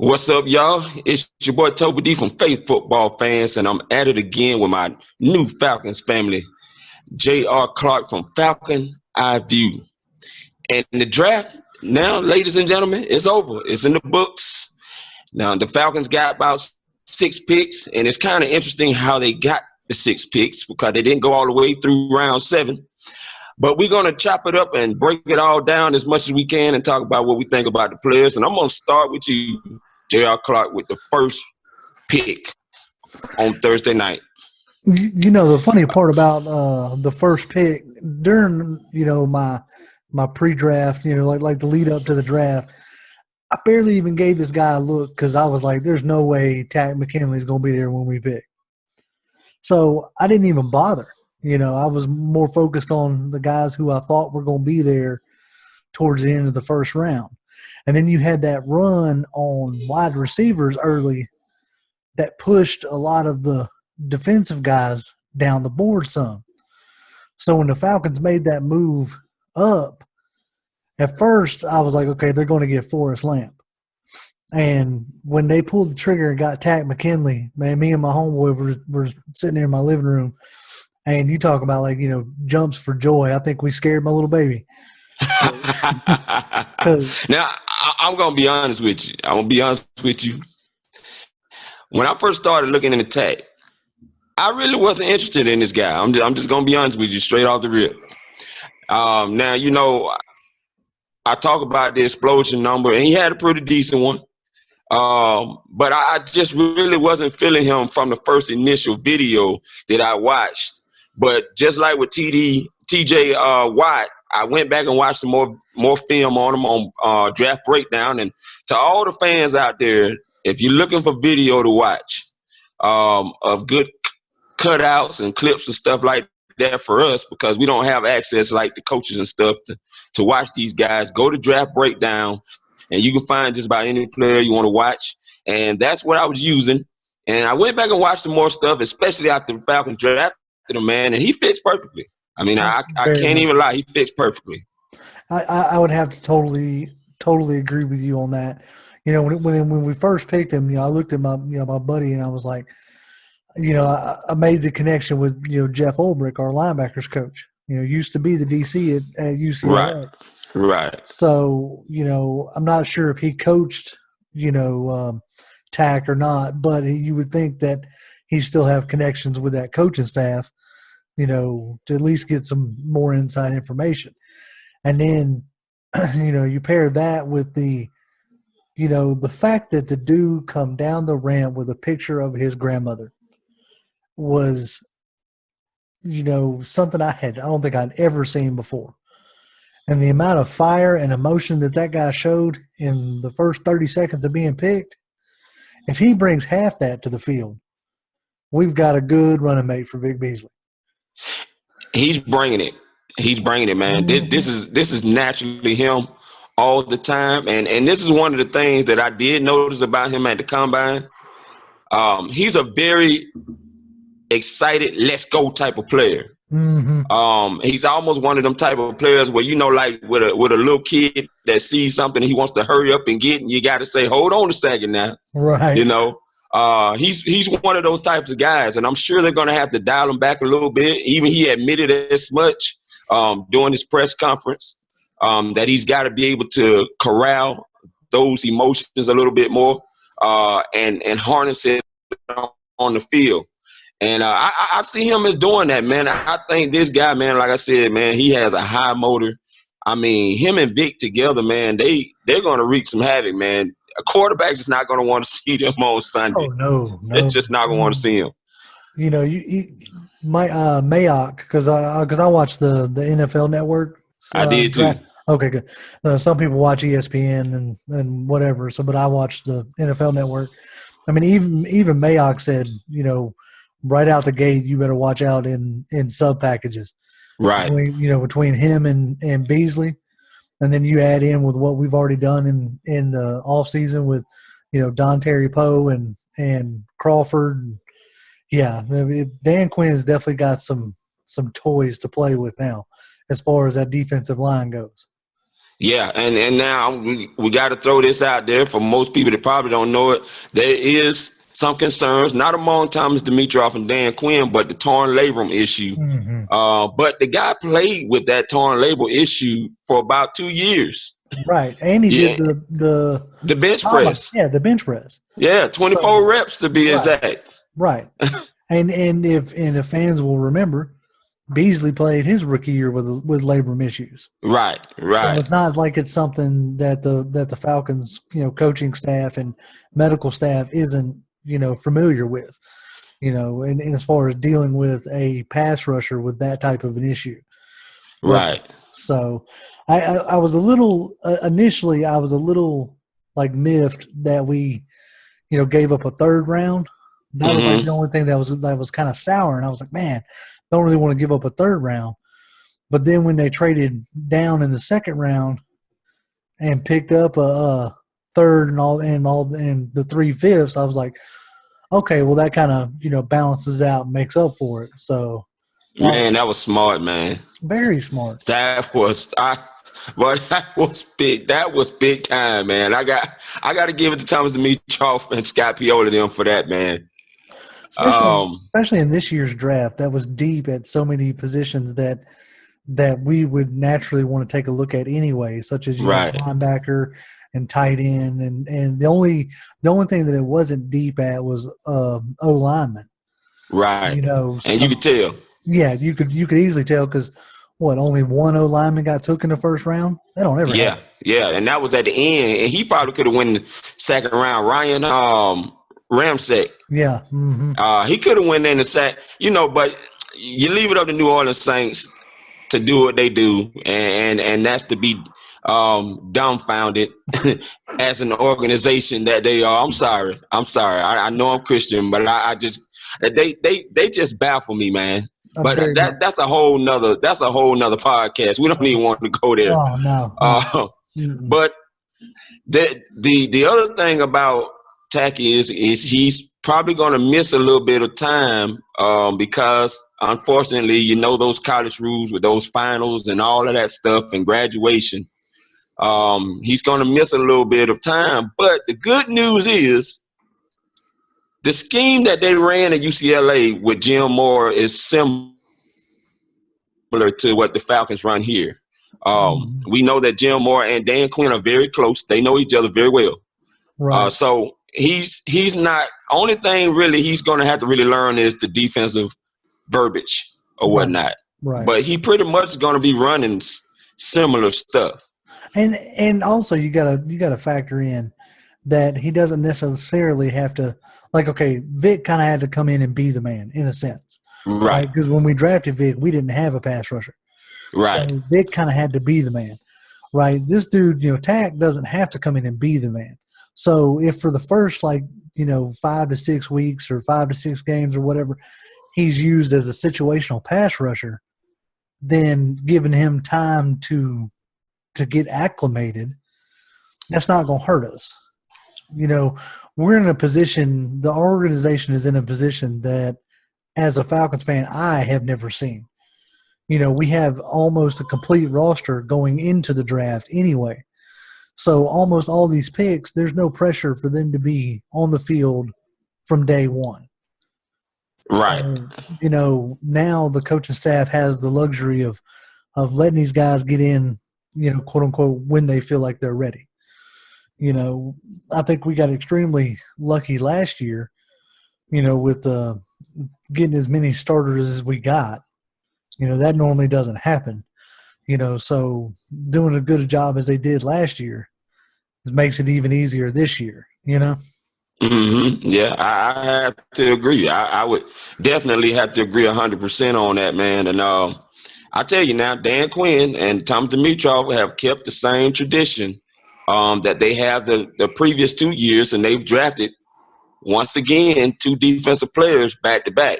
What's up, y'all? It's your boy Toby D from Faith Football Fans, and I'm at it again with my new Falcons family, J.R. Clark from Falcon Eye View. And the draft now, ladies and gentlemen, it's over. It's in the books. Now, the Falcons got about 6 picks, and it's kind of interesting how they got the 6 picks because they didn't go all the way through round 7. But we're going to chop it up and break it all down as much as we can and talk about what we think about the players. And I'm going to start with you, J.R. Clark, with the first pick on Thursday night. You know, the funny part about the first pick during, my pre-draft, like the lead up to the draft, I barely even gave this guy a look because I was like, there's no way Takk McKinley's going to be there when we pick. So I didn't even bother. I was more focused on the guys who I thought were going to be there towards the end of the first round. And then you had that run on wide receivers early that pushed a lot of the defensive guys down the board some. So when the Falcons made that move up, at first I was like, okay, they're going to get Forrest Lamp. And when they pulled the trigger and got Takk McKinley, man, me and my homeboy were sitting there in my living room. And you talk about, jumps for joy. I think we scared my little baby. Now, I'm going to be honest with you. When I first started looking into Takk, I really wasn't interested in this guy. I'm just going to be honest with you, straight off the rip. Now, I talk about the explosion number, and he had a pretty decent one. But I just really wasn't feeling him from the first initial video that I watched. But just like with TJ Watt, I went back and watched some more film on him on Draft Breakdown. And to all the fans out there, if you're looking for video to watch of good cutouts and clips and stuff like that for us, because we don't have access like the coaches and stuff to watch these guys, go to Draft Breakdown, and you can find just about any player you want to watch. And that's what I was using. And I went back and watched some more stuff, especially after the Falcons drafted him, man, and he fits perfectly. I mean, I can't even lie. He fits perfectly. I would have to totally agree with you on that. When we first picked him, I looked at my buddy and I was like, I made the connection with Jeff Ulbrich, our linebackers coach. Used to be the DC at UCLA. Right. So I'm not sure if he coached Takk or not, but you would think that he still have connections with that coaching staff, to at least get some more inside information. And then, you pair that with the fact that the dude come down the ramp with a picture of his grandmother was, something I don't think I'd ever seen before. And the amount of fire and emotion that guy showed in the first 30 seconds of being picked, if he brings half that to the field, we've got a good running mate for Vic Beasley. He's bringing it. Man. Mm-hmm. This is naturally him all the time, and this is one of the things that I did notice about him at the combine. He's a very excited, let's go type of player. Mm-hmm. He's almost one of them type of players where like with a little kid that sees something and he wants to hurry up and get, and you got to say, hold on a second now, right? He's one of those types of guys, and I'm sure they're going to have to dial him back a little bit. Even he admitted as much during his press conference that he's got to be able to corral those emotions a little bit more and harness it on the field. And I see him as doing that, man. I think this guy, man, like I said, man, he has a high motor. I mean, him and Vic together, man, they're going to wreak some havoc, man. A quarterback is not going to want to see them on Sunday. Oh, no. They're just not going to want to see him. Mayock, because I watched the NFL Network. I did too. Okay, good. Some people watch ESPN and whatever. But I watched the NFL Network. I mean, even Mayock said, right out the gate, you better watch out in sub packages. Right. Between him and Beasley, and then you add in with what we've already done in the off season with, Don Terry Poe and Crawford. Yeah, Dan Quinn has definitely got some toys to play with now, as far as that defensive line goes. Yeah, and now we got to throw this out there for most people that probably don't know it. There is some concerns, not among Thomas Dimitroff and Dan Quinn, but the torn labrum issue. Mm-hmm. But the guy played with that torn labrum issue for about 2 years. Right, and he Yeah, did the bench press. yeah, the bench press. Yeah, 24 So, reps to be exact. Right, and if fans will remember, Beasley played his rookie year with labrum issues. Right. So it's not like it's something that the Falcons, coaching staff and medical staff isn't, familiar with, and as far as dealing with a pass rusher with that type of an issue. Right. So I was a little initially I was a little like miffed that we, gave up a third round. That was like the only thing that was kind of sour, and I was like, man, don't really want to give up a third round. But then when they traded down in the second round and picked up a third and the 3/5, I was like, okay, well that kind of balances out and makes up for it. So man, that was smart, man. Very smart. That was big. That was big time, man. I got to give it to Thomas Dimitroff and Scott Pioli them for that, man. Especially in this year's draft, that was deep at so many positions that we would naturally want to take a look at anyway, such as linebacker and tight end, and the only thing that it wasn't deep at was O lineman. Right. And you could tell. Yeah, you could easily tell because only one O lineman got took in the first round? That don't ever happen. Yeah, and that was at the end, and he probably could have won the second round. Ryan Ramczyk. Yeah. Mm-hmm. He could have won in the sack, but you leave it up to New Orleans Saints to do what they do, and that's to be dumbfounded as an organization that they are. I'm sorry. I know I'm Christian, but I just they just baffle me, man. But that's a whole nother podcast. We don't even want to go there. Oh no. But the other thing about Tacky is he's probably going to miss a little bit of time because unfortunately, those college rules with those finals and all of that stuff and graduation. He's going to miss a little bit of time. But the good news is the scheme that they ran at UCLA with Jim Moore is similar to what the Falcons run here. We know that Jim Moore and Dan Quinn are very close. They know each other very well. Right. So he's not – only thing really he's going to have to really learn is the defensive verbiage or whatnot. Right. But he pretty much going to be running similar stuff. And also you gotta factor in that he doesn't necessarily have to Vic kind of had to come in and be the man in a sense, right? Because when we drafted Vic, we didn't have a pass rusher, right? So Vic kind of had to be the man, right? This dude, Tack doesn't have to come in and be the man. So if for the first 5 to 6 weeks or 5 to 6 games or whatever, he's used as a situational pass rusher, then giving him time to get acclimated, that's not going to hurt us. We're in a position, the organization is in a position that as a Falcons fan, I have never seen. We have almost a complete roster going into the draft anyway. So almost all these picks, there's no pressure for them to be on the field from day one. Right. So, now the coaching staff has the luxury of letting these guys get in, quote unquote, when they feel like they're ready. I think we got extremely lucky last year, with getting as many starters as we got. That normally doesn't happen. So doing a good job as they did last year makes it even easier this year, Mm-hmm. Yeah, I have to agree. I would definitely have to agree 100% on that, man. And I tell you now, Dan Quinn and Tom Dimitroff have kept the same tradition that they have the previous 2 years, and they've drafted once again 2 defensive players back to back.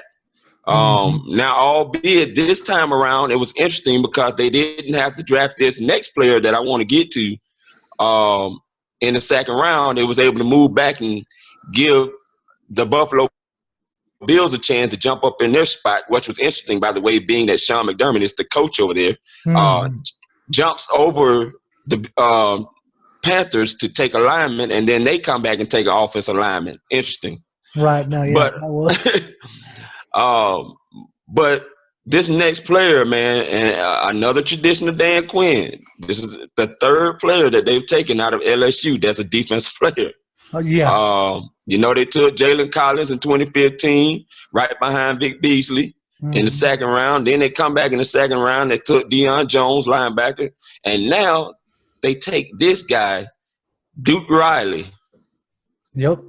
Now, albeit this time around, it was interesting because they didn't have to draft this next player that I want to get to in the second round. They was able to move back and give the Buffalo Bills a chance to jump up in their spot, which was interesting, by the way, being that Sean McDermott is the coach over there, jumps over the Panthers to take a lineman, and then they come back and take an offensive lineman. Interesting. Right. No, yeah, But that was. but this next player, man, and another tradition of Dan Quinn. This is the third player that they've taken out of LSU that's a defensive player. Yeah. They took Jalen Collins in 2015, right behind Vic Beasley in the second round. Then they come back in the second round. They took Deion Jones, linebacker. And now they take this guy, Duke Riley. Yep.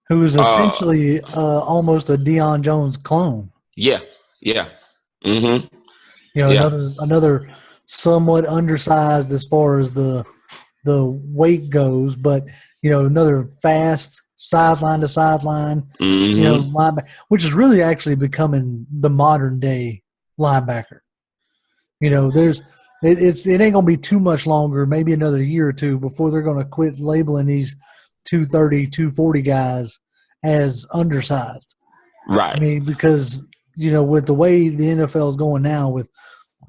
Who is essentially almost a Deion Jones clone. Yeah. Mm-hmm. Another somewhat undersized as far as the weight goes, but another fast sideline to sideline, linebacker, which is really actually becoming the modern day linebacker. It ain't gonna be too much longer, maybe another year or two before they're gonna quit labeling these 230, 240 guys as undersized. Right. I mean, because with the way the NFL is going now, with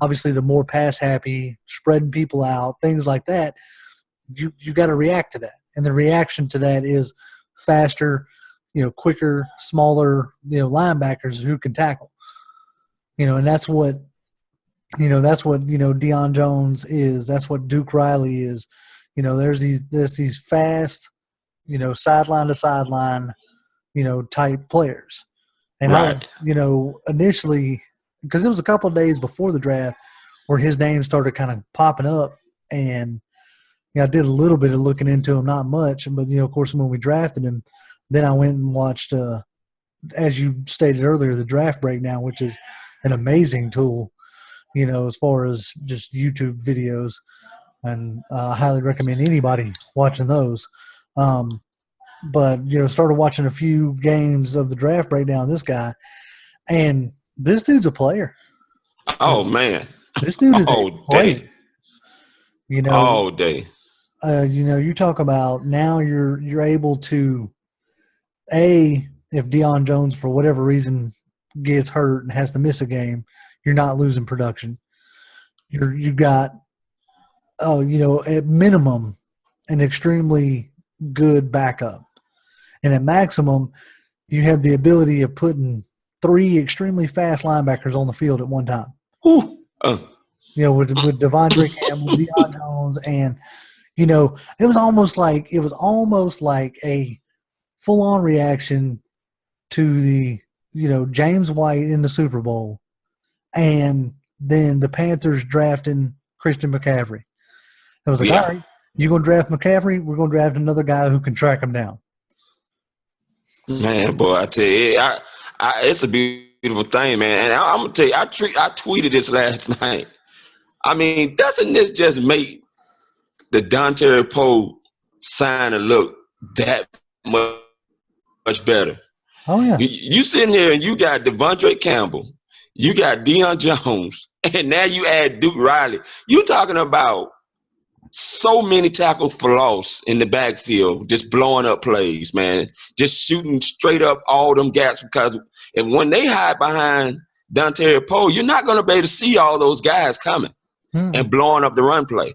obviously the more pass happy, spreading people out, things like that, you got to react to that. And the reaction to that is faster, quicker, smaller, linebackers who can tackle. And that's what Deion Jones is. That's what Duke Riley is. There's these fast, sideline to sideline, type players. And right. I was, initially, because it was a couple of days before the draft where his name started kind of popping up, and I did a little bit of looking into him, not much, but of course when we drafted him, then I went and watched, as you stated earlier, the draft breakdown, which is an amazing tool, as far as just YouTube videos, and I highly recommend anybody watching those. But started watching a few games of the draft breakdown of this guy, and this dude's a player. Oh man, this dude is a player. All day. You talk about now you're able to, if Deion Jones for whatever reason gets hurt and has to miss a game, you're not losing production. You've got at minimum an extremely good backup. And at maximum, you have the ability of putting 3 extremely fast linebackers on the field at one time. With Devondre Campbell, Deion Jones, and it was almost like a full-on reaction to the James White in the Super Bowl, and then the Panthers drafting Christian McCaffrey. It was like, all right, you're going to draft McCaffrey, we're going to draft another guy who can track him down. Man, boy, I tell you, it's a beautiful thing, man. And I'm going to tell you, I tweeted this last night. I mean, doesn't this just make the Dontari Poe signing look that much better? Oh, yeah. You sitting here and you got Devondre Campbell, you got Deion Jones, and now you add Duke Riley. You talking about so many tackle for loss in the backfield, just blowing up plays, man. Just shooting straight up all them gaps, because when they hide behind Dontari Poe, you're not going to be able to see all those guys coming and blowing up the run play.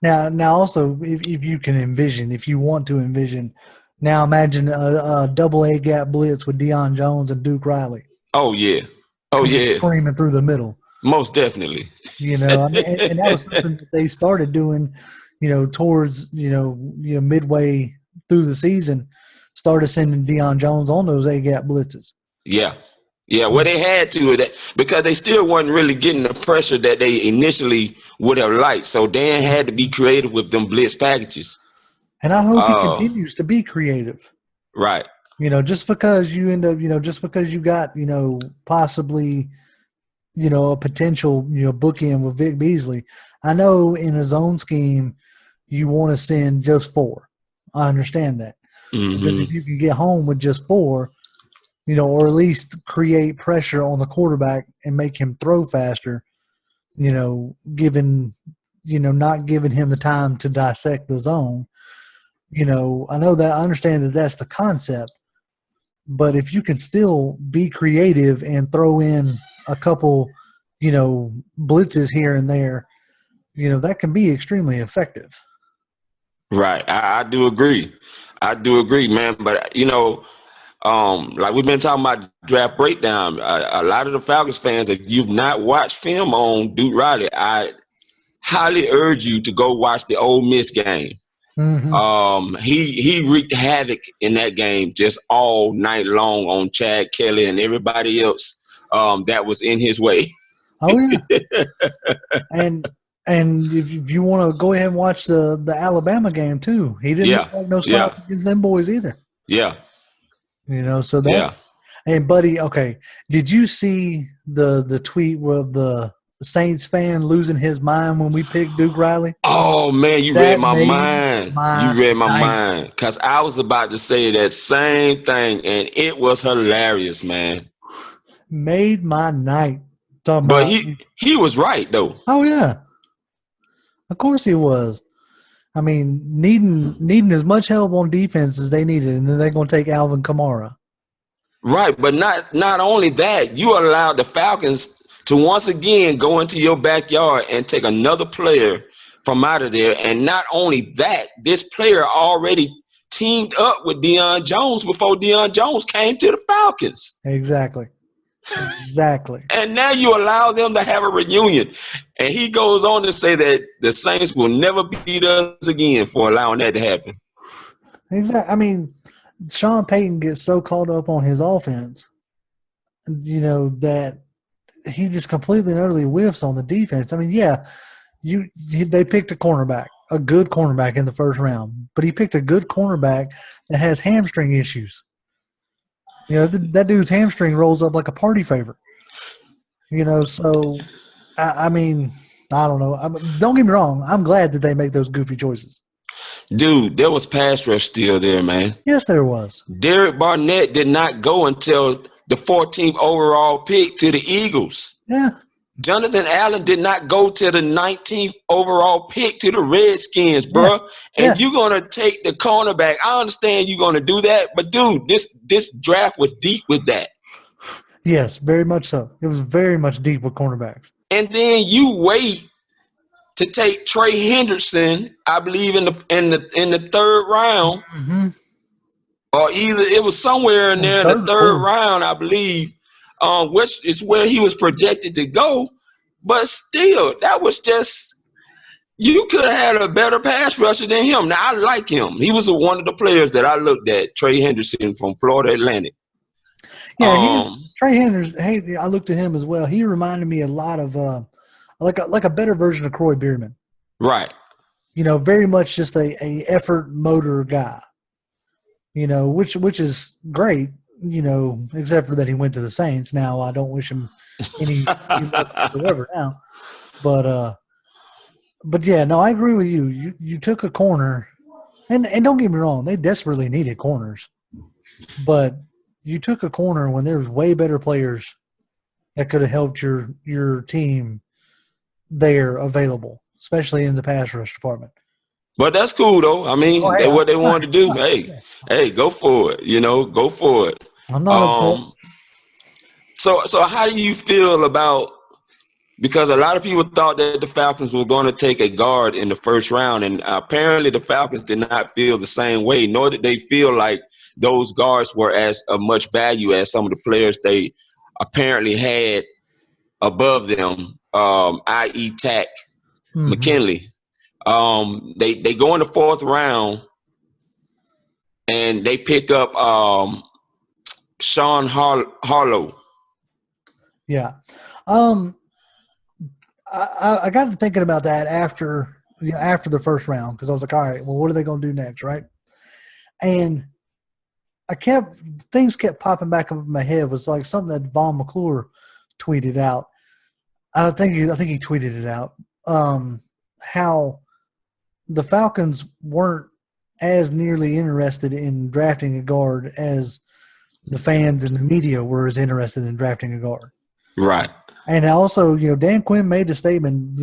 Now also, if you can envision, if you want to envision, now imagine a double A gap blitz with Deion Jones and Duke Riley. Oh, yeah. Screaming through the middle. Most definitely. And that was something that they started doing, towards, midway through the season, started sending Deion Jones on those A-gap blitzes. Yeah. Yeah, well, they had to, because they still weren't really getting the pressure that they initially would have liked. So Dan had to be creative with them blitz packages. And I hope he continues to be creative. Right. Just because you end up, just because you got, possibly – a potential, bookend with Vic Beasley. I know in a zone scheme, you want to send just 4. I understand that. Because if you can get home with just 4, or at least create pressure on the quarterback and make him throw faster, given, not giving him the time to dissect the zone. I know that, I understand that that's the concept. But if you can still be creative and throw in a couple, blitzes here and there, that can be extremely effective. Right. I do agree. I do agree, man. But, like we've been talking about draft breakdown, a lot of the Falcons fans, if you've not watched film on Duke Riley, I highly urge you to go watch the Ole Miss game. Mm-hmm. He wreaked havoc in that game just all night long on Chad Kelly and everybody else that was in his way. Oh yeah, and if you want to go ahead and watch the Alabama game too, he didn't look like no slouch against them boys either. Yeah. So that's and buddy. Okay, did you see the tweet with the Saints fan losing his mind when we picked Duke Riley? Oh man, you read my mind. You read my mind because I was about to say that same thing, and it was hilarious, man. Made my night. But he was right though. Oh yeah, of course he was. I mean, needing as much help on defense as they needed, and then they're going to take Alvin Kamara. Right, but not only that, you allowed the Falcons to once again go into your backyard and take another player from out of there. And not only that, this player already teamed up with Deion Jones before Deion Jones came to the Falcons. Exactly. And now you allow them to have a reunion. And he goes on to say that the Saints will never beat us again for allowing that to happen. Exactly. I mean, Sean Payton gets so caught up on his offense, that he just completely and utterly whiffs on the defense. I mean, yeah, they picked a cornerback, a good cornerback in the first round, but he picked a good cornerback that has hamstring issues. That dude's hamstring rolls up like a party favor. So I mean, I don't know. Don't get me wrong. I'm glad that they make those goofy choices. Dude, there was pass rush still there, man. Yes, there was. Derek Barnett did not go until the 14th overall pick to the Eagles. Yeah. Jonathan Allen did not go to the 19th overall pick to the Redskins, bro. Yeah. And you're going to take the cornerback. I understand you're going to do that, but, dude, this draft was deep with that. Yes, very much so. It was very much deep with cornerbacks. And then you wait to take Trey Henderson, I believe, in the third round. Mm-hmm. Or either it was somewhere in there in the third round, I believe, which is where he was projected to go. But still, that was just – you could have had a better pass rusher than him. Now, I like him. He was one of the players that I looked at, Trey Henderson from Florida Atlantic. Yeah, Trey Henderson, hey, I looked at him as well. He reminded me a lot of like a better version of Croy Bierman. Right. Very much just a effort motor guy. Which is great, except for that he went to the Saints. Now I don't wish him any whatsoever now. But yeah, no, I agree with you. You took a corner, and don't get me wrong, they desperately needed corners. But you took a corner when there was way better players that could have helped your team there available, especially in the pass rush department. But that's cool, though. I mean, what they wanted to do. Hey, go for it. Go for it. I'm not upset. So how do you feel about – because a lot of people thought that the Falcons were going to take a guard in the first round, and apparently the Falcons did not feel the same way, nor did they feel like those guards were as of much value as some of the players they apparently had above them, i.e. Tack, McKinley. They go in the fourth round and they pick up Sean Harlow. Yeah. I got to thinking about that after the first round, because I was like, all right, well, what are they going to do next, right? And things kept popping back up in my head. It was like something that Von McClure tweeted out. I think he tweeted it out. How the Falcons weren't as nearly interested in drafting a guard as the fans and the media were as interested in drafting a guard. Right. And also, Dan Quinn made the statement,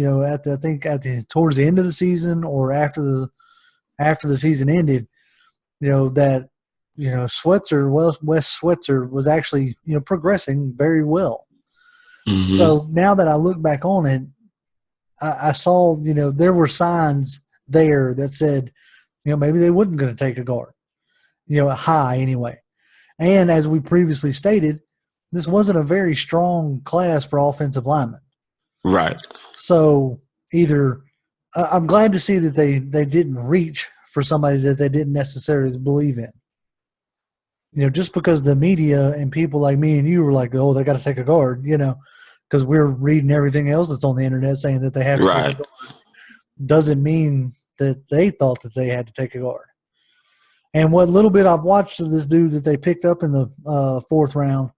towards the end of the season or after the season ended, that Wes Switzer was actually progressing very well. Mm-hmm. So now that I look back on it, I saw, there were signs there that said, maybe they wasn't going to take a guard, high anyway. And as we previously stated, this wasn't a very strong class for offensive linemen. Right. So either I'm glad to see that they didn't reach for somebody that they didn't necessarily believe in. Just because the media and people like me and you were like, oh, they got to take a guard, because we're reading everything else that's on the internet saying that they have to take a guard, doesn't mean that they thought that they had to take a guard. And what little bit I've watched of this dude that they picked up in the fourth round,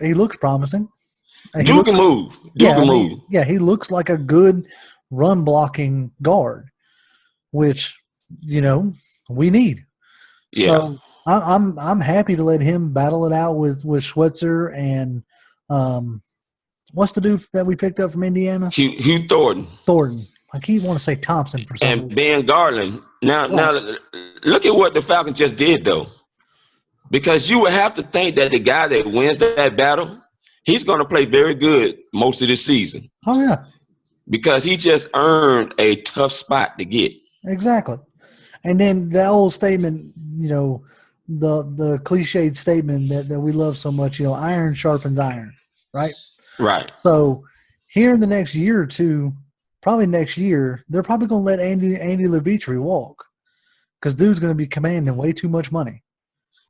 he looks promising. Duke can move. Duke can move. Yeah, he looks like a good run blocking guard, which we need. Yeah. So I'm happy to let him battle it out with Schweitzer and what's the dude that we picked up from Indiana? Hugh Thornton. I keep wanting to say Thompson for some reason. And Ben Garland. Now, look at what the Falcons just did, though. Because you would have to think that the guy that wins that battle, he's going to play very good most of this season. Oh, yeah. Because he just earned a tough spot to get. Exactly. And then the old statement, the cliched statement that we love so much, iron sharpens iron, right? Right. So here in the next year or two, probably next year, they're probably going to let Andy Levitre walk because dude's going to be commanding way too much money.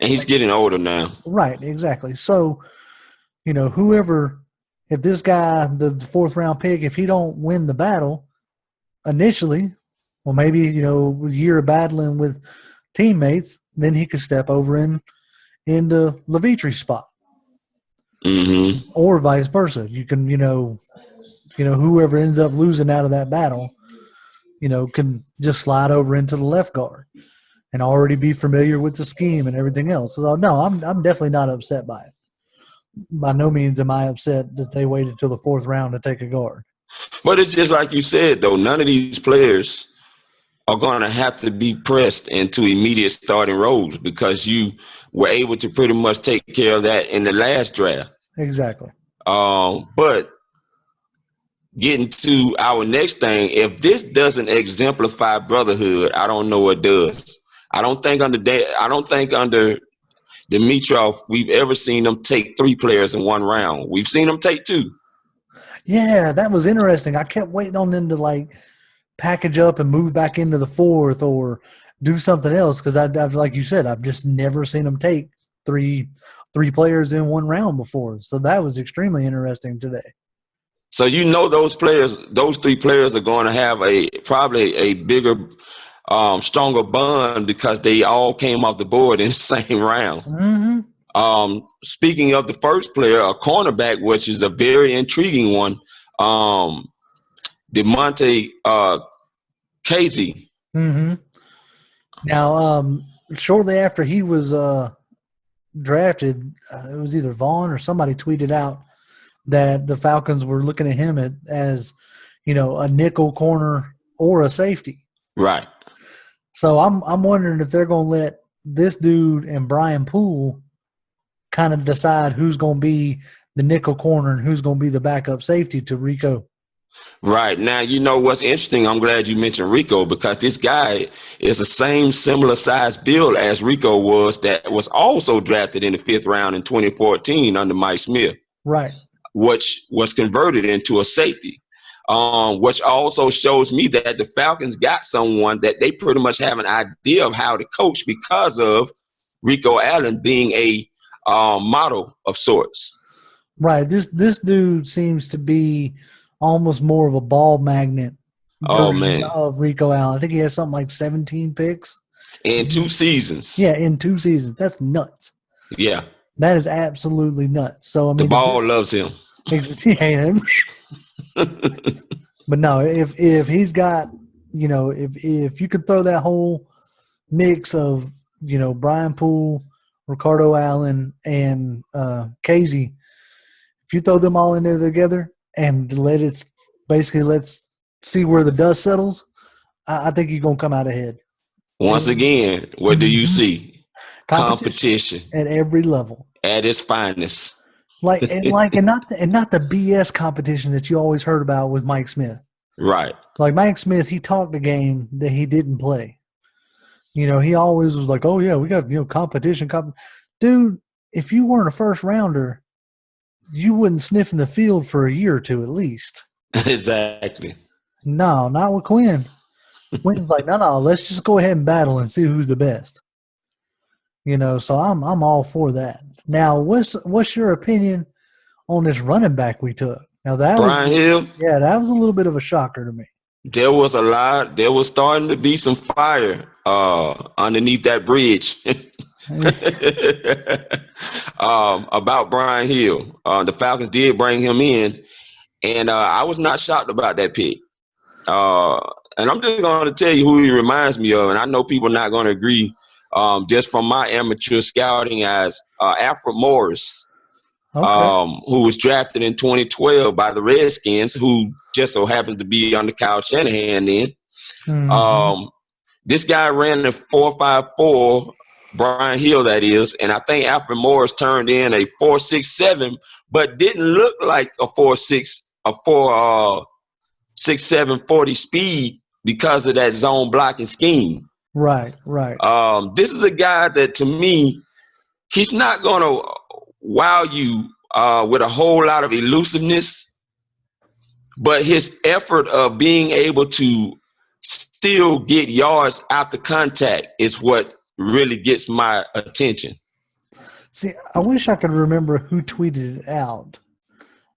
And he's getting older now. Right, exactly. So, whoever, if this guy, the fourth round pick, if he don't win the battle initially, well, maybe, a year of battling with teammates, then he could step over into Levitre's spot. Mm-hmm. Or vice versa. You can, whoever ends up losing out of that battle, can just slide over into the left guard and already be familiar with the scheme and everything else. So, no, I'm definitely not upset by it. By no means am I upset that they waited till the fourth round to take a guard. But it's just like you said, though, none of these players are going to have to be pressed into immediate starting roles because you were able to pretty much take care of that in the last draft. Exactly. But getting to our next thing, if this doesn't exemplify brotherhood, I don't know what does. I don't think under Dimitrov we've ever seen them take 3 players in one round. We've seen them take 2. Yeah, that was interesting. I kept waiting on them to package up and move back into the fourth or do something else because I've like you said, I've just never seen them take three players in one round before. So that was extremely interesting today. So those 3 players are going to have probably a bigger, stronger bond because they all came off the board in the same round. Mm-hmm. Speaking of the first player, a cornerback, which is a very intriguing one, DeMonte Casey. Mm-hmm. Now, shortly after he was drafted, it was either Vaughn or somebody tweeted out that the Falcons were looking at him as a nickel corner or a safety. Right. So I'm wondering if they're going to let this dude and Brian Poole kind of decide who's going to be the nickel corner and who's going to be the backup safety to Rico. Right. Now, what's interesting, I'm glad you mentioned Rico because this guy is the same similar size build as Rico was that was also drafted in the 5th round in 2014 under Mike Smith. Right. Which was converted into a safety, which also shows me that the Falcons got someone that they pretty much have an idea of how to coach because of Rico Allen being a model of sorts. Right. This dude seems to be almost more of a ball magnet version of Rico Allen. I think he has something like 17 picks. In 2 seasons. Yeah, in 2 seasons. That's nuts. Yeah. That is absolutely nuts. So, I mean, the ball loves him. But no, if he's got, if you could throw that whole mix of, Brian Poole, Ricardo Allen, and Casey, if you throw them all in there together and let's see where the dust settles, I think you're going to come out ahead. Once again, what do you see? Competition. At every level. At its finest. And not the BS competition that you always heard about with Mike Smith. Right. Like Mike Smith, he talked a game that he didn't play. He always was like, "Oh yeah, we got competition." Dude, if you weren't a first rounder, you wouldn't sniff in the field for a year or two at least. Exactly. No, not with Quinn. Quinn's like, no, let's just go ahead and battle and see who's the best. So I'm all for that. Now, what's your opinion on this running back we took? Now Brian Hill. Yeah, that was a little bit of a shocker to me. There was a lot. There was starting to be some fire underneath that bridge about Brian Hill. The Falcons did bring him in, and I was not shocked about that pick. And I'm just going to tell you who he reminds me of, and I know people are not going to agree. Just from my amateur scouting as Alfred Morris. Okay. Who was drafted in 2012 by the Redskins, who just so happens to be under Kyle Shanahan then. Mm-hmm. This guy ran a 4.54, Brian Hill that is, and I think Alfred Morris turned in a 4.67, but didn't look like a 4.67 40 speed because of that zone blocking scheme. Right. This is a guy that, to me, he's not going to wow you with a whole lot of elusiveness, but his effort of being able to still get yards after contact is what really gets my attention. See, I wish I could remember who tweeted it out,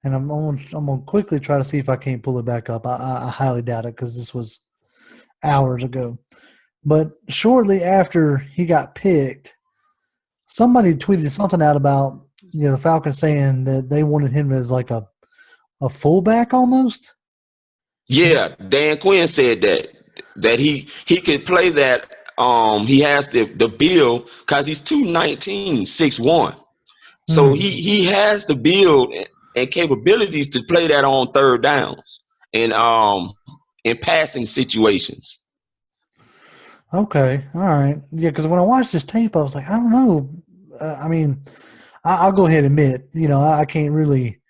and I'm gonna quickly try to see if I can't pull it back up. I highly doubt it because this was hours ago. But shortly after he got picked, somebody tweeted something out about the Falcons saying that they wanted him as like a fullback almost. Yeah, Dan Quinn said that he could play that. He has the build because he's 219, 6'1". So he has the build and capabilities to play that on third downs and in passing situations. Okay, all right, yeah. Because when I watched this tape, I was like, I don't know. I mean, I'll go ahead and admit, I can't really,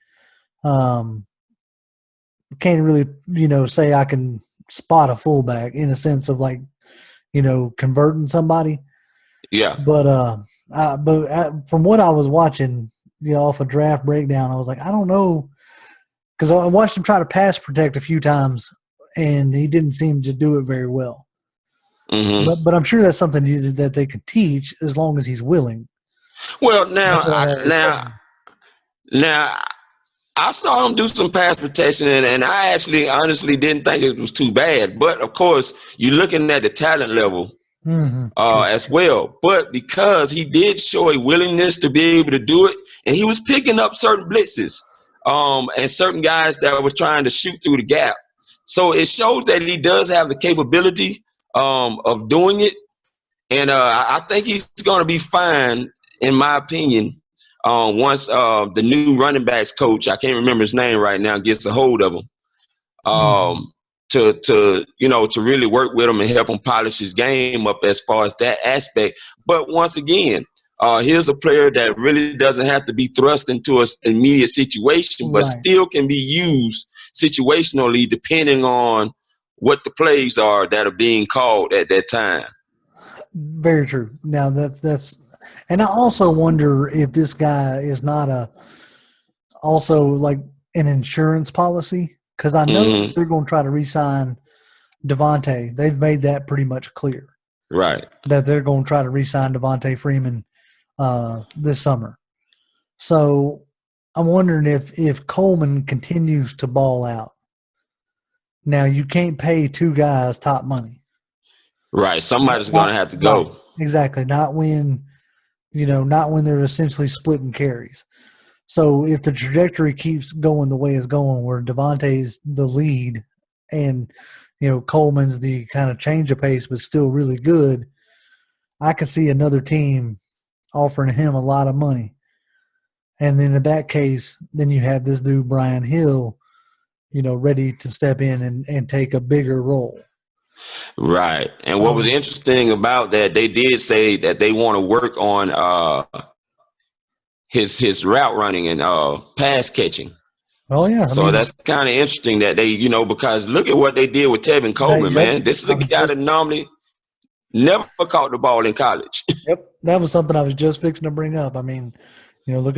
say I can spot a fullback in a sense of like, converting somebody. Yeah. But from what I was watching, off a draft breakdown, I was like, I don't know, because I watched him try to pass protect a few times, and he didn't seem to do it very well. Mm-hmm. But I'm sure that's something that they could teach as long as he's willing. Well, now I saw him do some pass protection, and I actually honestly didn't think it was too bad. But of course, you're looking at the talent level as well. But because he did show a willingness to be able to do it, and he was picking up certain blitzes and certain guys that was trying to shoot through the gap. So it shows that he does have the capability of doing it. And I think he's going to be fine, in my opinion, once the new running backs coach, I can't remember his name right now, gets a hold of him to really work with him and help him polish his game up as far as that aspect. But once again, here's a player that really doesn't have to be thrust into an immediate situation, but still can be used situationally depending on what the plays are that are being called at that time. Very true. Now that's, and I also wonder if this guy is not also like an insurance policy, because I know they're going to try to re-sign Devontae. They've made that pretty much clear, right? That they're going to try to re-sign Devontae Freeman this summer. So I'm wondering if Coleman continues to ball out. Now you can't pay two guys top money. Right. Somebody's going to have to go. Right. Exactly. Not when they're essentially splitting carries. So if the trajectory keeps going the way it's going, where Devontae's the lead and, Coleman's the kind of change of pace but still really good, I could see another team offering him a lot of money. And then in that case, then you have this dude, Brian Hill, ready to step in and take a bigger role. Right. And what was interesting about that, they did say that they want to work on his route running and pass catching. Oh yeah, So that's kind of interesting that they, because look at what they did with Tevin Coleman, man. This is a guy that normally never caught the ball in college. Yep, that was something I was just fixing to bring up. I mean, look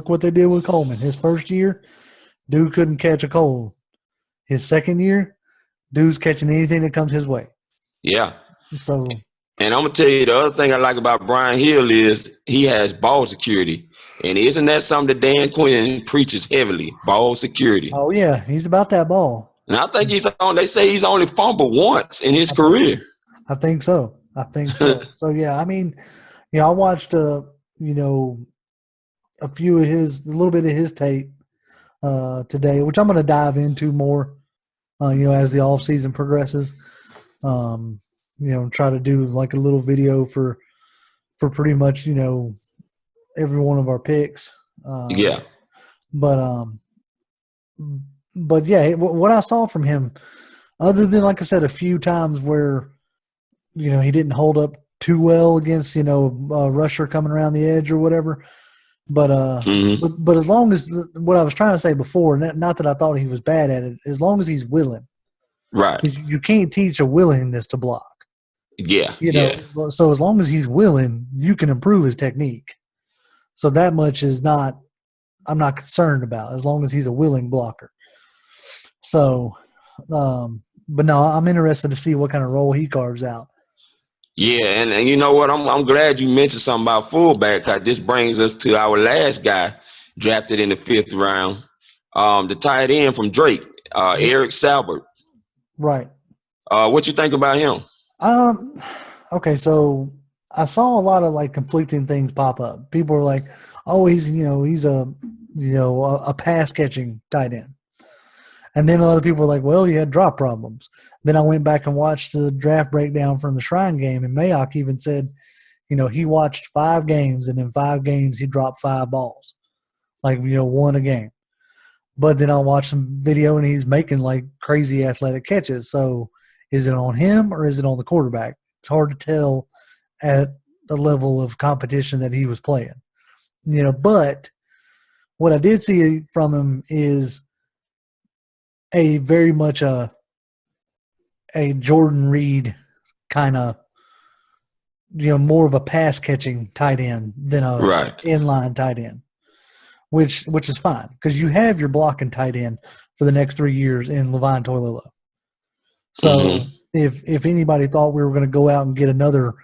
what they did with Coleman. His first year, dude couldn't catch a cold. His second year, dude's catching anything that comes his way. Yeah. So. And I'm gonna tell you the other thing I like about Brian Hill is he has ball security, and isn't that something that Dan Quinn preaches heavily? Ball security. Oh yeah, he's about that ball. And I think they say he's only fumbled once in his career. I think so. So yeah, I mean, I watched a little bit of his tape today, which I'm going to dive into more, as the off season progresses. Try to do like a little video for pretty much every one of our picks. Yeah. But yeah, what I saw from him, other than, like I said, a few times where he didn't hold up too well against a rusher coming around the edge or whatever. But but as long as what I was trying to say before, not that I thought he was bad at it, as long as he's willing. Right. You can't teach a willingness to block. Yeah. So as long as he's willing, you can improve his technique. So that much I'm not concerned about, as long as he's a willing blocker. So, but no, I'm interested to see what kind of role he carves out. Yeah, and you know what? I'm glad you mentioned something about fullback, because this brings us to our last guy drafted in the 5th round, the tight end from Drake, Eric Salbert. Right. What you think about him? Okay, so I saw a lot of like conflicting things pop up. People were like, "Oh, he's a pass catching tight end," and then a lot of people were like, "Well, he had drop problems." Then I went back and watched the draft breakdown from the Shrine game, and Mayock even said, he watched 5 games, and in 5 games he dropped 5 balls, like one a game. But then I watched some video, and he's making like crazy athletic catches. So is it on him or is it on the quarterback? It's hard to tell at the level of competition that he was playing. But what I did see from him is a very much a Jordan Reed kind of, more of a pass catching tight end than a inline tight end, which is fine, because you have your blocking tight end for the next 3 years in Levine Toilolo. So if anybody thought we were going to go out and get another,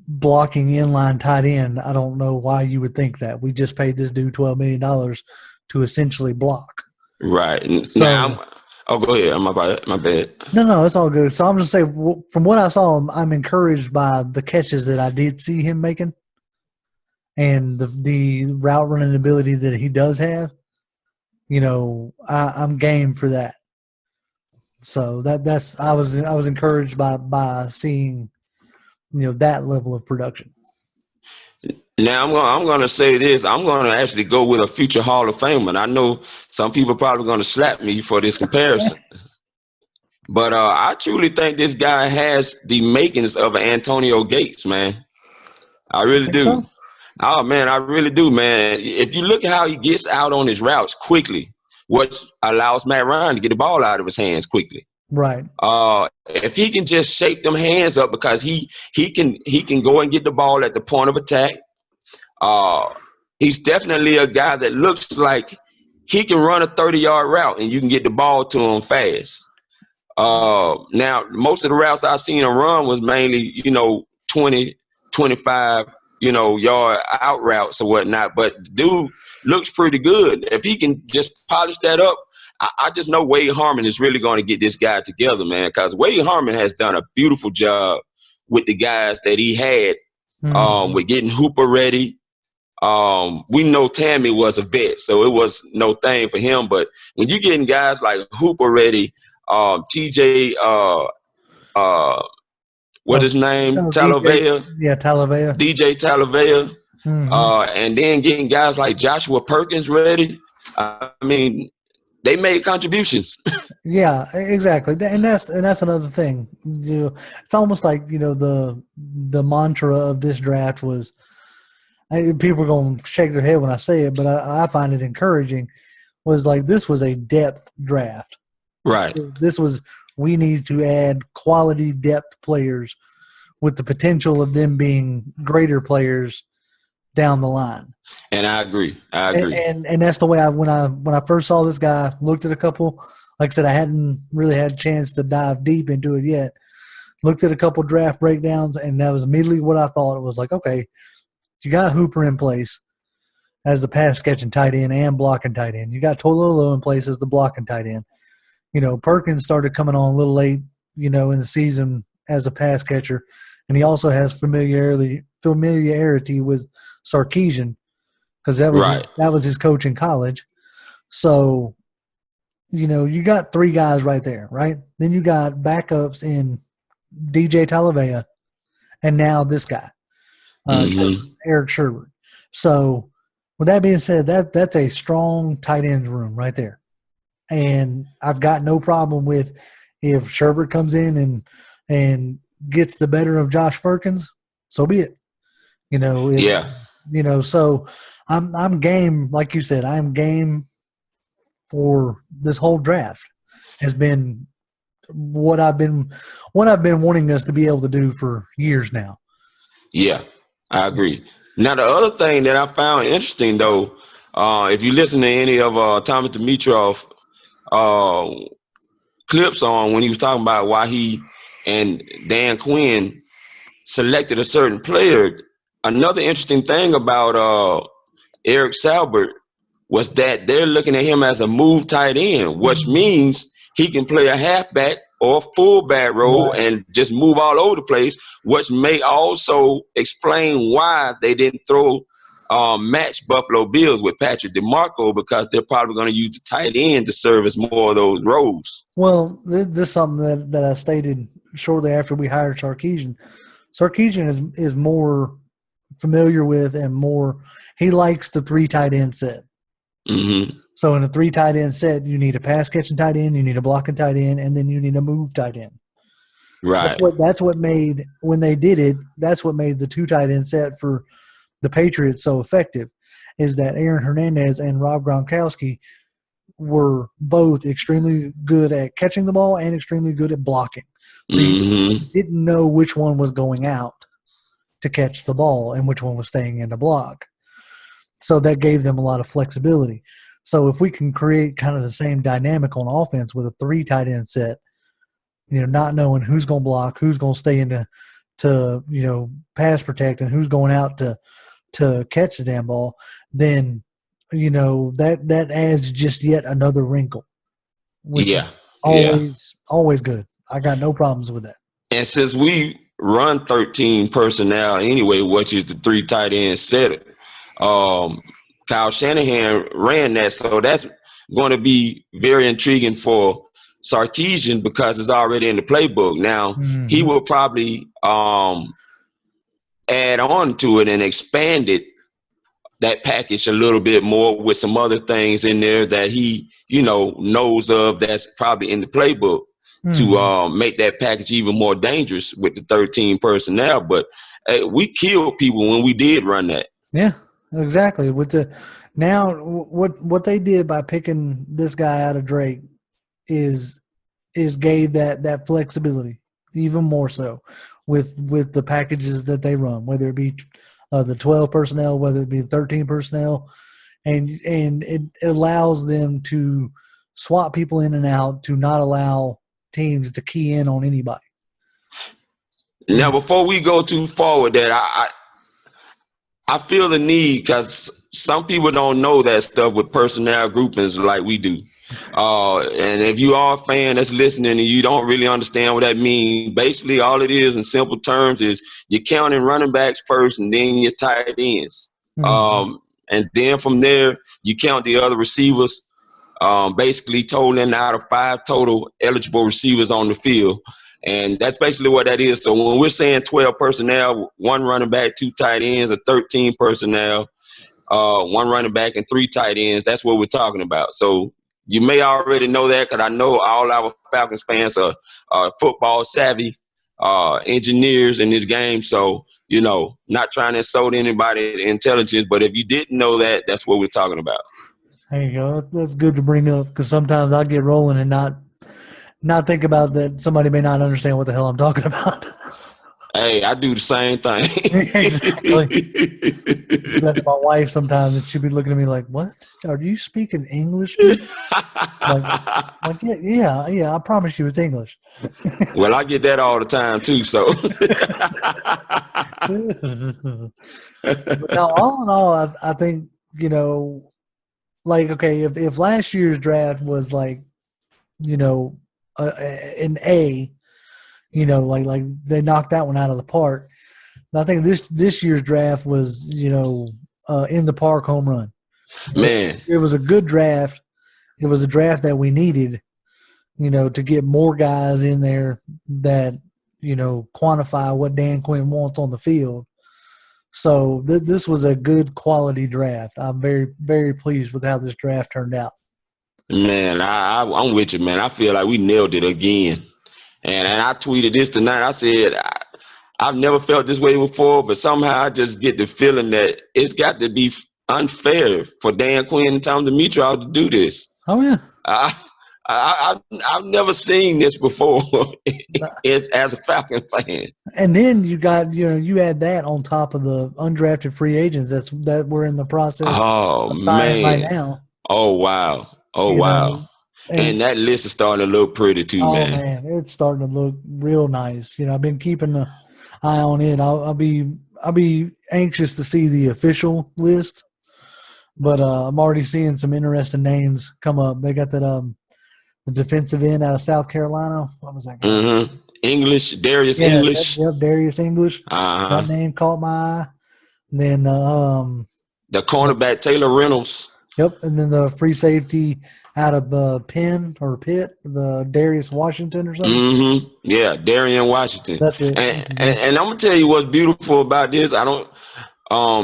blocking inline tight end, I don't know why you would think that. We just paid this dude $12 million to essentially block. Right. So, now, go ahead. My bad. No, it's all good. So I'm just saying, from what I saw, I'm encouraged by the catches that I did see him making, and the route running ability that he does have. I'm game for that. So I was encouraged by seeing, that level of production. Now I'm gonna say this. I'm gonna actually go with a future Hall of Famer. And I know some people probably gonna slap me for this comparison, but I truly think this guy has the makings of an Antonio Gates, man. I really do. So? Oh man, I really do, man. If you look at how he gets out on his routes quickly, which allows Matt Ryan to get the ball out of his hands quickly. Right. If he can just shape them hands up, because he can go and get the ball at the point of attack. He's definitely a guy that looks like he can run a 30-yard route and you can get the ball to him fast. Now, most of the routes I've seen him run was mainly, 20, 25, yard out routes or whatnot. But dude looks pretty good. If he can just polish that up, I just know Wade Harmon is really going to get this guy together, man, because Wade Harmon has done a beautiful job with the guys that he had, with getting Hooper ready. We know Tammy was a vet, so it was no thing for him. But when you're getting guys like Hooper ready, TJ, what his name? Talavea. Yeah, Talavea. DJ Talavea. And then getting guys like Joshua Perkins ready. I mean, they made contributions. Yeah, exactly. And that's another thing. It's almost like, the mantra of this draft was, people are going to shake their head when I say it, but I find it encouraging, was like this was a depth draft. Right. This was, we need to add quality depth players with the potential of them being greater players down the line. And I agree. And that's the way when I first saw this guy, looked at a couple, like I said, I hadn't really had a chance to dive deep into it yet. Looked at a couple draft breakdowns, and that was immediately what I thought. It was like, okay, you got Hooper in place as the pass-catching tight end and blocking tight end. You got Tololo in place as the blocking tight end. Perkins started coming on a little late, in the season as a pass catcher, and he also has familiarity with Sarkisian because that was his coach in college. So, you got three guys right there, right? Then you got backups in DJ Talavea, and now this guy, Eric Sherbert. So, with that being said, that's a strong tight ends room right there. And I've got no problem with if Sherbert comes in and gets the better of Josh Perkins, so be it. So I'm game, like you said, I'm game for this whole draft. Has been what I've been wanting us to be able to do for years now. Yeah, I agree. Now the other thing that I found interesting though, if you listen to any of Thomas Dimitroff clips on when he was talking about why he and Dan Quinn selected a certain player, another interesting thing about Eric Salbert was that they're looking at him as a move tight end, which means he can play a halfback or a fullback role and just move all over the place, which may also explain why they didn't throw match Buffalo Bills with Patrick DeMarco, because they're probably going to use the tight end to serve as more of those roles. Well, this is something that I stated shortly after we hired Sarkisian. Sarkisian is more familiar with and more – he likes the three tight end set. Mm-hmm. So in a three tight end set, you need a pass-catching tight end, you need a blocking tight end, and then you need a move tight end. Right. That's what made – when they did it, that's what made the two tight end set for the Patriots so effective, is that Aaron Hernandez and Rob Gronkowski were both extremely good at catching the ball and extremely good at blocking. So you didn't know which one was going out to catch the ball and which one was staying in the block. So that gave them a lot of flexibility. So if we can create kind of the same dynamic on offense with a three tight end set, not knowing who's going to block, who's going to stay in to pass protect, and who's going out to catch the damn ball, then that adds just yet another wrinkle. Which is always good. I got no problems with that. And since we run 13 personnel anyway, which is the three tight end set, Kyle Shanahan ran that, so that's going to be very intriguing for Sarkisian because it's already in the playbook. Now he will probably add on to it and expand it, that package, a little bit more with some other things in there that he knows of that's probably in the playbook to make that package even more dangerous with the 13 personnel. But we killed people when we did run that. Yeah, exactly. What they did by picking this guy out of Drake is gave that flexibility even more so with the packages that they run, whether it be the 12 personnel, whether it be 13 personnel, and it allows them to swap people in and out to not allow teams to key in on anybody. Now, before we go too far with that, I feel the need, because some people don't know that stuff with personnel groupings like we do. And if you are a fan that's listening and you don't really understand what that means, basically all it is in simple terms is you're counting running backs first and then your tight ends. And then from there, you count the other receivers, basically totaling out of 5 total eligible receivers on the field. And that's basically what that is. So when we're saying 12 personnel, 1 running back, 2 tight ends, or 13 personnel, 1 running back and 3 tight ends, that's what we're talking about. So you may already know that, because I know all our Falcons fans are football savvy. engineers in this game. So, you know, not trying to insult anybody intelligence, but if you didn't know that, that's what we're talking about. There you go. That's good to bring up because sometimes I get rolling and not think about that somebody may not understand what the hell I'm talking about. Hey, I do the same thing. Exactly. That's my wife sometimes, and she'd be looking at me like, "What? Are you speaking English, dude?" Like yeah. I promise you, it's English. Well, I get that all the time too. So, But now, all in all, I think you know, like okay, if last year's draft was like, you know, an A, you know, like they knocked that one out of the park. I think this year's draft was, you know, in the park home run. man, It was a good draft. It was a draft that we needed, you know, to get more guys in there that, you know, quantify what Dan Quinn wants on the field. So this was a good quality draft. I'm very, very pleased with how this draft turned out. man, I'm with you, man. I feel like we nailed it again. And I tweeted this tonight. I said, I've never felt this way before, but somehow I just get the feeling that it's got to be unfair for Dan Quinn and Tom Dimitrov to do this. Oh, yeah. I've never seen this before as a Falcon fan. And then you got, you know, you add that on top of the undrafted free agents that we're in the process of signing right now. Oh, wow. Oh, you wow. know, and that list is starting to look pretty too, man. man. Oh, man, it's starting to look real nice. You know, I've been keeping an eye on it. I'll be anxious to see the official list, but I'm already seeing some interesting names come up. They got that the defensive end out of South Carolina. What was that guy? Mm-hmm. English, Darius English. Yep, Darius English. Uh-huh. That name caught my eye. And then the cornerback Taylor Reynolds. Yep, and then the free safety out of Penn or Pitt, the Darius Washington or something. Mm-hmm. Yeah, Darian Washington. That's it. And I'm gonna tell you what's beautiful about this. I don't,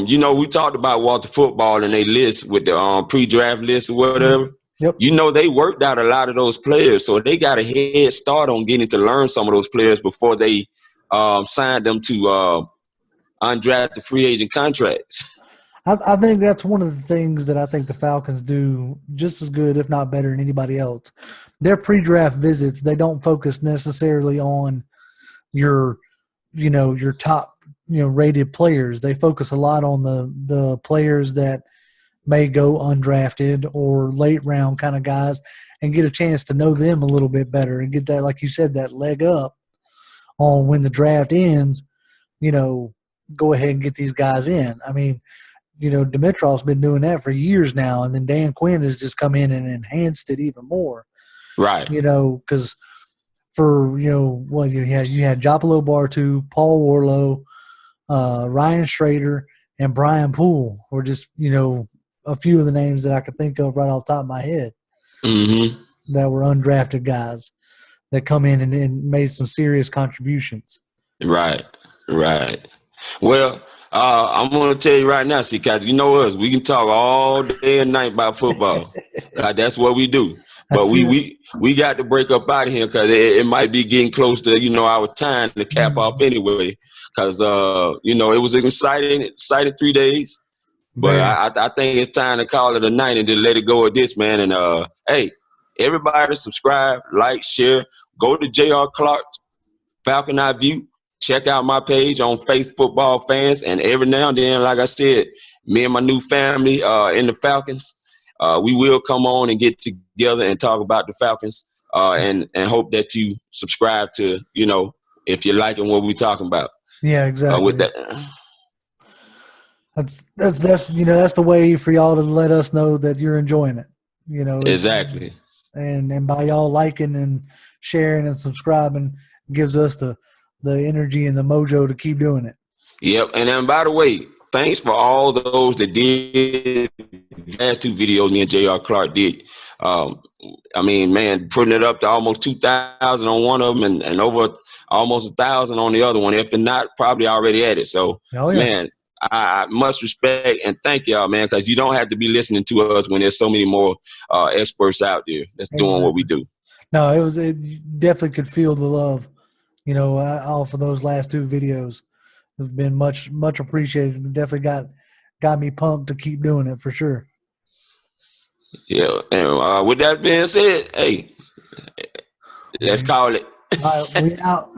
you know, we talked about Walter Football and they list with the pre-draft list or whatever. Yep. You know, they worked out a lot of those players, so they got a head start on getting to learn some of those players before they signed them to undrafted free agent contracts. I think that's one of the things that I think the Falcons do just as good, if not better, than anybody else. Their pre-draft visits, they don't focus necessarily on your top, rated players. They focus a lot on the players that may go undrafted or late round kind of guys and get a chance to know them a little bit better and get that, like you said, that leg up on when the draft ends, go ahead and get these guys in. I mean, Dimitrov's been doing that for years now, and then Dan Quinn has just come in and enhanced it even more. Right. Because for, you had Jopolo Bartu, Paul Warlow, Ryan Schrader, and Brian Poole were just, a few of the names that I could think of right off the top of my head that were undrafted guys that come in and made some serious contributions. Right. Well, I'm going to tell you right now, see, Kat, you know us. We can talk all day and night about football. That's what we do. But we got to break up out of here because it might be getting close to, our time to cap off anyway. Because, it was an exciting 3 days. But I think it's time to call it a night and just let it go at this, man. And, hey, everybody subscribe, like, share. Go to J.R. Clark's Falcon Eye View. Check out my page on Faith Football Fans. And every now and then, like I said, me and my new family in the Falcons, we will come on and get together and talk about the Falcons and hope that you subscribe to, if you're liking what we're talking about. Yeah, exactly. With that. That's the way for y'all to let us know that you're enjoying it. Exactly. And by y'all liking and sharing and subscribing gives us the energy and the mojo to keep doing it. Yep. And then, by the way, thanks for all those that did the last 2 videos me and J.R. Clark did. I mean, man, putting it up to almost 2,000 on one of them and over almost 1,000 on the other one. If not, probably already at it. So, man, I much respect and thank y'all, man, because you don't have to be listening to us when there's so many more experts out there that's doing what we do. No, it definitely could feel the love. off of those last 2 videos have been much appreciated, and definitely got me pumped to keep doing it for sure. Yeah, and with that being said, hey, let's call it. All right, we out.